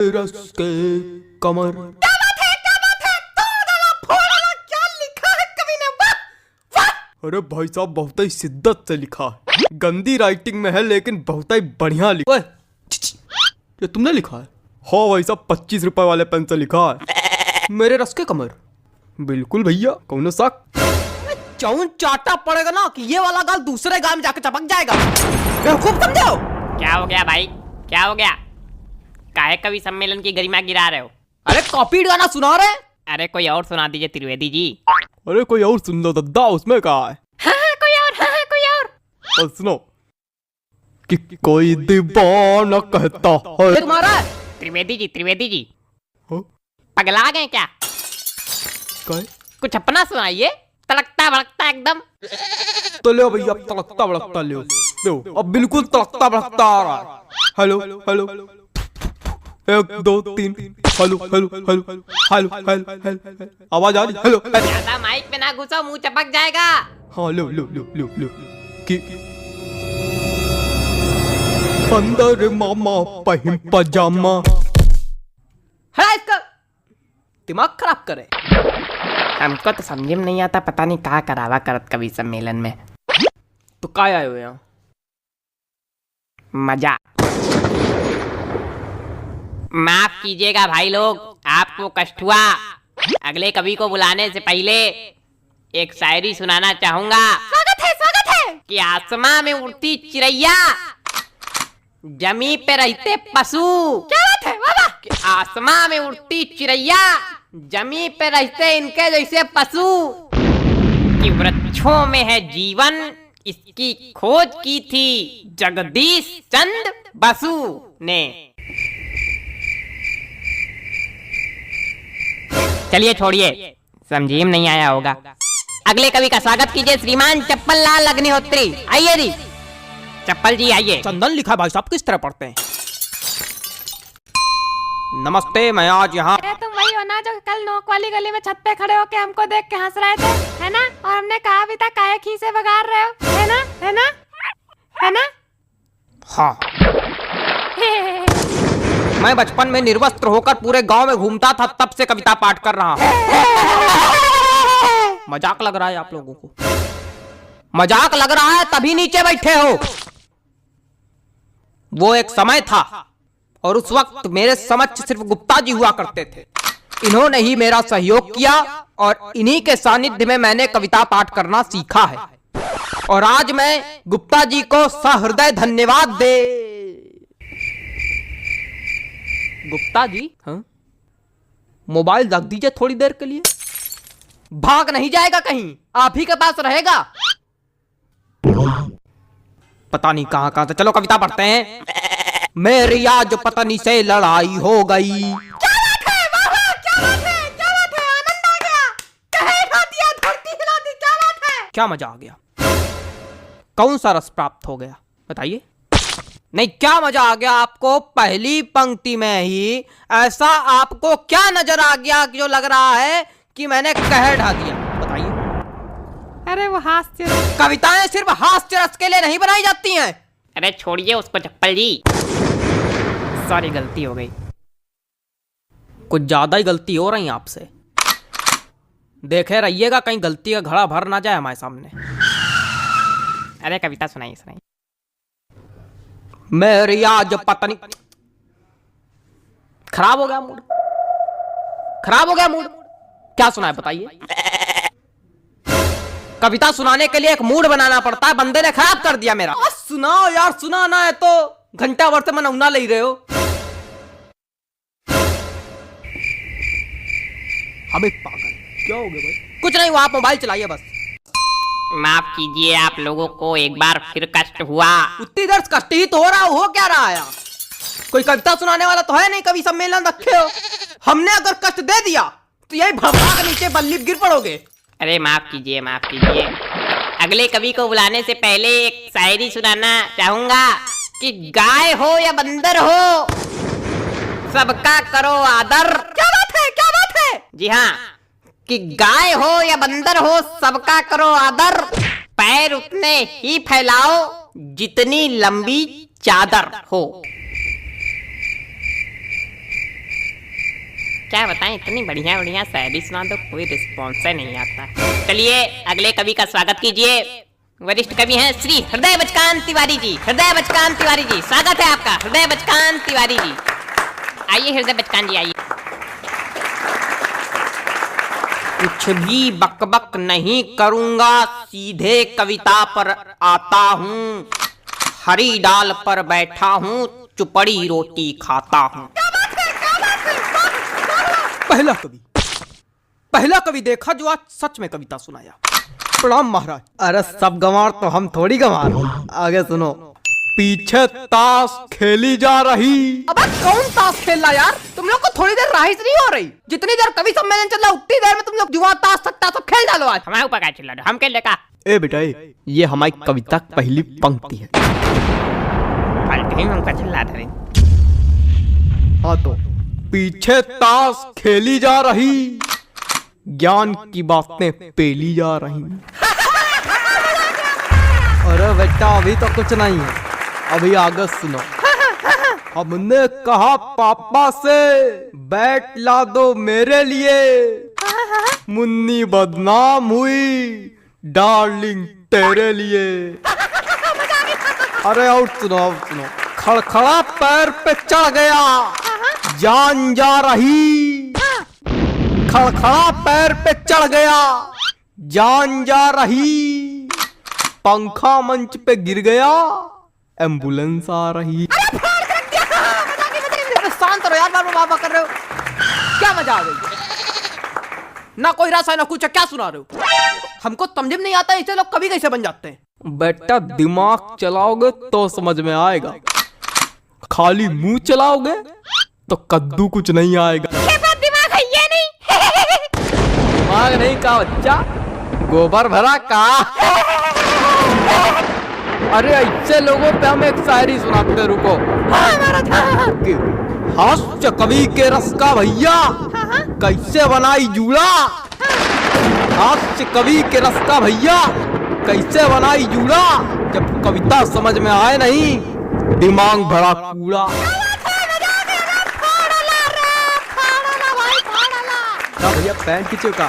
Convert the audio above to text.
रस के कमर। क्या बात है, क्या बात है, तोड़ डाला, फोड़ डाला, क्या लिखा है कवि ने, वाह वाह। अरे भाई साहब बहुत ही शिद्दत से लिखा है, गंदी राइटिंग में है लेकिन बहुत ही बढ़िया लिखा है। ये तुमने लिखा है? हाँ भाई साहब 25 रुपए वाले पेन से लिखा है, मेरे रस के कमर। बिल्कुल भैया, कौन सा चौन चाटा पड़ेगा ना कि ये वाला गाल दूसरे गाल में जाकर चपक जाएगा। खूब समझो। क्या हो गया भाई, क्या हो गया? काहे कवि सम्मेलन की गरिमा गिरा रहे हो? अरे कॉपीड गाना सुना रहे। अरे कोई और सुना दीजिए त्रिवेदी जी। अरे कोई और सुन लो दद्दा, उसमें कहा है। हाँ, कोई और, हाँ, कोई और। और सुनो कि कोई दीवाना कहता है। ये तुम्हारा है? त्रिवेदी जी हाँ? पगला गए क्या? काय? कुछ अपना सुनाइए, तड़कता भड़कता एकदम। तो ले भैया तड़कता भड़कता ले दो, अब बिल्कुल तड़कता भड़कता आ रहा है। Hello hello 1 2 3 hello hello hello hello hello hello, आवाज आ रही? हेलो ज्यादा माइक पे ना घुसो, मुंह चपक जाएगा। हाँ लो लो लो लो लो कि अंदर मामा पहिन पजामा। हटा इसका, दिमाग खराब करे। हमको तो समझ में नहीं आता, पता नहीं कहाँ करावा करत कवि सम्मेलन में। तो काय आए हो यहाँ? मजा। माफ कीजिएगा भाई लोग, आपको कष्ट हुआ। अगले कवि को बुलाने से पहले एक शायरी सुनाना चाहूंगा। स्वागत है कि आसमां में उड़ती चिड़ैया, जमी पे रहते पशु। क्या बात है, वाह वाह। कि आसमां में उड़ती चिड़ैया, जमी पे रहते इनके जैसे पशु। कि वृक्षों में है जीवन, इसकी खोज की थी जगदीश चंद्र बसु ने। चलिए छोड़िए, समझिए नहीं आया होगा। अगले कवि का स्वागत कीजिए श्रीमान चप्पल लाल अग्निहोत्री। आइए जी, चप्पल जी आइए। चंदन लिखा भाई साहब किस तरह पढ़ते हैं? नमस्ते, मैं आज यहाँ। अरे तुम वही हो ना जो कल नोक वाली गली में छत पे खड़े होके हमको देख के हंस रहे थे, है ना? और हमने कहा भी था काहे खीसे बगाड़ रहे हो, है ना, है ना, है ना? हाँ, मैं बचपन में निर्वस्त्र होकर पूरे गांव में घूमता था, तब से कविता पाठ कर रहा हूँ। मजाक लग रहा है आप लोगों को? मजाक लग रहा है तभी नीचे बैठे हो। वो एक समय था और उस वक्त मेरे समक्ष सिर्फ गुप्ता जी हुआ करते थे। इन्होंने ही मेरा सहयोग किया और इन्हीं के सानिध्य में मैंने कविता पाठ करना सीखा है। और आज मैं गुप्ता जी को सहृदय धन्यवाद दे। गुप्ता जी, हाँ? मोबाइल रख दीजिए थोड़ी देर के लिए। भाग नहीं जाएगा कहीं, आप ही के पास रहेगा। पता नहीं कहां कहां से। चलो कविता पढ़ते हैं। मेरी आज पत्नी से लड़ाई हो गई। क्या बात है, वाह वाह, क्या बात है, क्या बात है, आनंद आ गया। कहे खा दिया, धरती हिला दी, क्या बात है। क्या मजा आ गया? कौन सा रस प्राप्त हो गया बताइए? नहीं, क्या मजा आ गया आपको? पहली पंक्ति में ही ऐसा आपको क्या नजर आ गया कि जो लग रहा है कि मैंने कह ढा दिया? बताइए। अरे वो हास्य। कविताएं सिर्फ हास्य रस के लिए नहीं बनाई जाती हैं। अरे छोड़िए उसको चप्पल जी, सॉरी गलती हो गई। कुछ ज्यादा ही गलती हो रही है आपसे। देखे रहिएगा कहीं गलती का घड़ा भर ना जाए हमारे सामने। अरे कविता सुनाइए सुनाइए। मेरी आज पत्नी। खराब हो गया मूड, खराब हो गया मूड। क्या सुनाए बताइए? कविता सुनाने के लिए एक मूड बनाना पड़ता है, बंदे ने खराब कर दिया मेरा। सुनाओ यार, सुनाना है तो घंटा भर से मनौना ले रहे हो। हमें पागल क्या हो गया भाई? कुछ नहीं हुआ, आप मोबाइल चलाइए बस। माफ कीजिए, आप लोगों को एक बार फिर कष्ट हुआ। उतनी देर कष्ट ही तो हो क्या रहा है? कोई कविता सुनाने वाला तो है नहीं, कवि सम्मेलन रखे हो। हमने अगर कष्ट दे दिया तो यही भड़का के नीचे बल्ली गिर पड़ोगे। अरे माफ कीजिए, माफ कीजिए। अगले कवि को बुलाने से पहले एक शायरी सुनाना चाहूंगा। कि गाय हो या बंदर हो, सबका करो आदर। क्या बात है, क्या बात है? जी हाँ, कि गाय हो या बंदर हो, सबका करो आदर। पैर उतने ही फैलाओ जितनी लंबी चादर हो। क्या बताएं, इतनी बढ़िया बढ़िया शायरी सुना दो, कोई रिस्पॉन्स नहीं आता। चलिए अगले कवि का स्वागत कीजिए। वरिष्ठ कवि हैं श्री हृदय बचकान तिवारी जी। हृदय बचकान तिवारी जी, स्वागत है आपका। हृदय बचकान तिवारी जी, आइए हृदय बचकान जी आइए। कुछ भी बकबक नहीं करूंगा, सीधे कविता पर आता हूँ। हरी डाल पर बैठा हूँ, चुपड़ी रोटी खाता हूँ। पहला कवि देखा जो आज सच में कविता सुनाया। प्रणाम महाराज। अरे सब गंवार तो हम थोड़ी गंवार। आगे सुनो। पीछे ताश खेली जा रही। अब कौन ताश खेल रहा यार? तुम लोग को थोड़ी देर राइस नहीं हो रही? जितनी देर कवि सम्मेलन चल रहा उतनी देर में तुम लोग जुआ ताश सट्टा सब खेल डालो आज। हमारे ऊपर क्या चिल्ला रहे हो? हम खेल लेगा। ए बेटा ये हमारी कविता की पहली पंक्ति है। हमका चिल्ला रहे। हाँ तो पीछे ताश खेली जा रही, ज्ञान की बातें पेली जा रही। अरे बेटा अभी तो कुछ नहीं है, अभी आगे सुनो। हमने कहा पापा से बैट ला दो मेरे लिए, मुन्नी बदनाम हुई डार्लिंग तेरे लिए। अरे और सुनो। खड़खड़ा पैर पे चढ़ गया, जान जा रही। खड़खड़ा पैर पे चढ़ गया, जान जा रही। पंखा मंच पे गिर गया, एम्बुलेंस आ रही। शांत रहो यार, बाबा कर रहे हो क्या? मजा आ गई ना, कोई रस है ना कुछ, क्या सुना रहे हो? हमको समझ में नहीं आता इसे लोग कभी कैसे बन जाते हैं। बेटा दिमाग चलाओगे तो समझ में आएगा, खाली मुंह चलाओगे तो कद्दू कुछ नहीं आएगा। दिमाग है ये नहीं। दिमाग नहीं का बच्चा, गोबर भरा का। अरे ऐसे लोगों पे हम एक शायरी सुनाते, रुको। हास्य कवि के रस का भैया कैसे बनाई जूड़ा। हास्य कवि के रस का भैया कैसे बनाई जूड़ा। जब कविता समझ में आए नहीं, दिमाग भरा कूड़ा। भैया पैंट खींचो का।